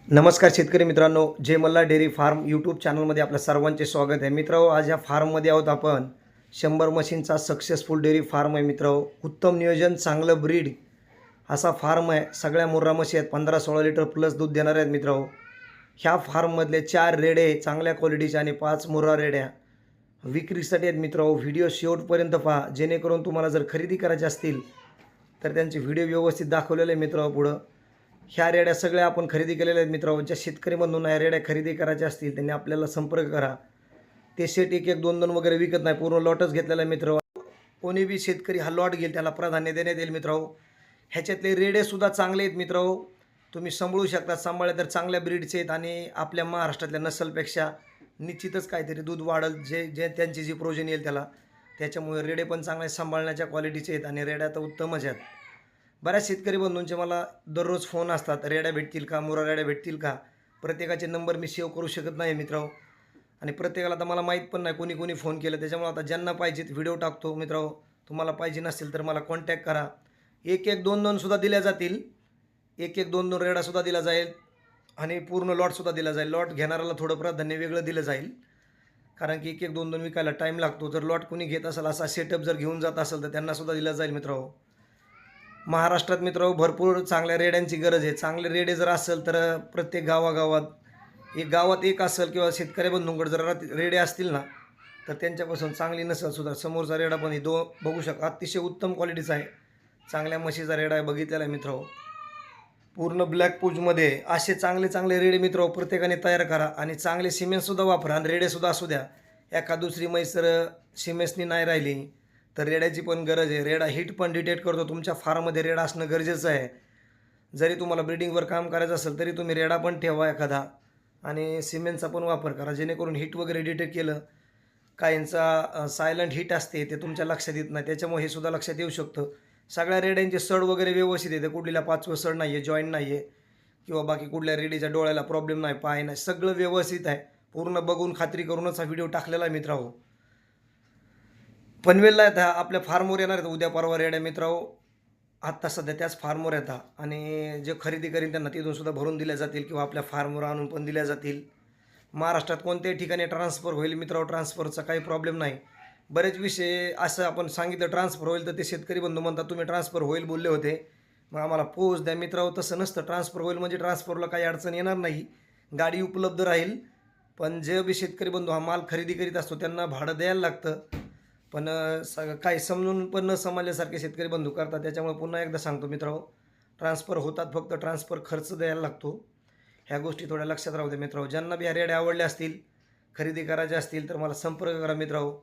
नमस्कार शेतकरी मित्रांनो, जय मल्हार डेअरी फार्म यूट्यूब चॅनलमध्ये आपल्या सर्वांचे स्वागत आहे. मित्रांनो, आज या फार्ममध्ये आहोत आपण. 100 मशीनचा सक्सेसफुल डेअरी फार्म आहे मित्रांनो. उत्तम नियोजन, चांगलं ब्रीड असा फार्म आहे. सगळ्या मुर्रा म्हशी आहेत. 15-16 लिटर प्लस दूध देणार आहेत मित्रांनो. ह्या फार्ममधले 4 रेडे चांगल्या क्वालिटीचे आणि 5 मुर्रा रेड्या विक्रीसाठी आहेत मित्रांनो. व्हिडिओ शेवटपर्यंत पहा, जेणेकरून तुम्हाला जर खरेदी करायची असतील तर त्यांचे व्हिडिओ व्यवस्थित दाखवलेले आहे मित्रांनो. पुढं ह्या रेड्या सगळ्या आपण खरेदी केलेल्या आहेत मित्रांनो. ज्या शेतकरी बंधूंना ह्या रेड्या खरेदी करायच्या असतील त्यांनी आपल्याला संपर्क करा. ते सेट एक एक दोन दोन वगैरे विकत नाही, पूर्ण लॉटच घेतलेला आहे मित्रांनो. कोणी बी शेतकरी हा लॉट घेईल त्याला प्राधान्य देण्यात येईल मित्रांनो. ह्याच्यातले रेडेसुद्धा चांगले आहेत मित्रांनो. तुम्ही सांभाळू शकता. सांभाळले तर चांगल्या ब्रीडचे आहेत आणि आपल्या महाराष्ट्रातल्या नसलपेक्षा निश्चितच काहीतरी दूध वाढेल. जे जे त्यांची जी प्रोजन येईल त्याच्यामुळे रेडे पण चांगले सांभाळण्याच्या क्वालिटीचे आहेत आणि रेड्या तर उत्तमच आहेत. बऱ्याच शेतकरी बंधूंचे मला दररोज फोन असतात, रेड्या भेटतील का, मुर्रा रेड्या भेटतील का. प्रत्येकाचे नंबर मी सेव्ह करू शकत नाही मित्रांनो आणि प्रत्येकाला तर मला माहीत पण नाही कोणी कोणी फोन केलं. त्याच्यामुळे आता ज्यांना पाहिजेत व्हिडिओ टाकतो मित्रांनो. तुम्हाला पाहिजे नसेल तर मला कॉन्टॅक्ट करा. एक एक दोन दोन सुद्धा दिल्या जातील. एक एक दोन दोन रेडासुद्धा दिला जाईल आणि पूर्ण लॉटसुद्धा दिला जाईल. लॉट घेणाऱ्याला थोडं प्राधान्य वेगळं दिलं जाईल, कारण की एक एक दोन दोन विकायला टाईम लागतो. जर लॉट कोणी घेत असेल, असा सेटअप जर घेऊन जात असेल तर त्यांनासुद्धा दिला जाईल मित्रांनो. महाराष्ट्रात मित्रांनो भरपूर चांगल्या रेड्यांची गरज आहे. चांगले रेडे जर असेल तर प्रत्येक गावात एक असेल किंवा शेतकरी बंधूंकडे जर रेडे असतील ना, तर त्यांच्यापासून चांगली नसलसुद्धा समोरचा रेडा पण बघू शकता, अतिशय उत्तम क्वालिटीचा आहे. चांगल्या म्हशीचा रेडा आहे, बघितलेला आहे मित्रांनो. पूर्ण ब्लॅक पूजमध्ये असे चांगले चांगले रेडे मित्रांनो प्रत्येकाने तयार करा आणि चांगले सिमेंटसुद्धा वापरा आणि रेडेसुद्धा असू द्या. एका दुसरी म्हैस जर सिमेंट्सनी नाही राहिली तर रेड्याची पण गरज आहे. रेडा हीट पण डिटेक्ट करतो. तुमच्या फार्ममध्ये रेडा असणं गरजेचं आहे. जरी तुम्हाला ब्रीडिंगवर काम करायचं असेल तरी तुम्ही रेडा पण ठेवा एखादा आणि सिमेंटचा पण वापर करा, जेणेकरून हीट वगैरे डिटेक्ट केलं. काहींचा सायलंट हीट असते, ते तुमच्या लक्षात येत नाही, त्याच्यामुळे हे सुद्धा लक्षात येऊ शकतं. सगळ्या रेड्यांचे सड वगैरे व्यवस्थित येते. कुठलीला 5वं सड नाही आहे, जॉईंट नाही आहे किंवा बाकी कुठल्या रेडीच्या डोळ्याला प्रॉब्लेम नाही, पाय नाही, सगळं व्यवस्थित आहे. पूर्ण बघून खात्री करूनच हा व्हिडिओ टाकलेला आहे मित्रांनो. पनवेलला येतात, आपल्या फार्मवर येणार आहेत उद्या परवा रेड्या मित्रांनो. आत्ता सध्या त्याच फार्मवर येतात आणि जे खरेदी करीन त्यांना तिथून सुद्धा भरून दिल्या जातील किंवा आपल्या फार्मवर आणून पण दिल्या जातील. महाराष्ट्रात कोणत्याही ठिकाणी ट्रान्सफर होईल मित्रांनो. ट्रान्सफरचा काही प्रॉब्लेम नाही. बरेच विषय असं आपण सांगितलं ट्रान्सफर होईल तर ते शेतकरी बंधू म्हणतात तुम्ही ट्रान्सफर होईल बोलले होते, मग आम्हाला पोच द्या मित्रांनो. तसं नसतं. ट्रान्सफर होईल म्हणजे ट्रान्सफरला काही अडचण येणार नाही, गाडी उपलब्ध राहील. पण जे बी शेतकरी बंधू हा माल खरेदी करीत असतो त्यांना भाडं द्यायला लागतं. पण काही समजून पण न समजल्यासारखे शेतकरी बंधू करतात. त्याच्यामुळे पुन्हा एकदा सांगतो मित्रांनो, ट्रान्सफर होतात, फक्त ट्रान्सफर खर्च द्यायला लागतो. ह्या गोष्टी थोड्या लक्षात राहू दे मित्रांनो. ज्यांना बी ह्या रेड्या आवडल्या असतील, खरेदी करायच्या असतील तर मला संपर्क करा मित्रांनो.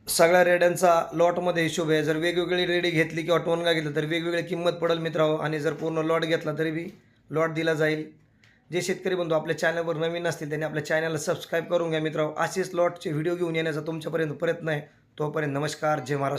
सगळ्या रेड्यांचा लॉटमध्ये हिशोब आहे. जर वेगवेगळी रेडी घेतली किंवा टोनगा घेतला तर वेगवेगळी किंमत पडेल मित्रांनो आणि जर पूर्ण लॉट घेतला तरी बी लॉट दिला जाईल. जे शेतकरी बंधू आपल्या चॅनलवर नवीन असतील त्यांनी आपल्या चॅनलला सबस्क्राईब करून घ्या मित्रांनो. असेच लॉटचे व्हिडिओ घेऊन येण्याचा तुमच्यापर्यंत प्रयत्न आहे. तोपर्यंत नमस्कार, जय महाराष्ट्र.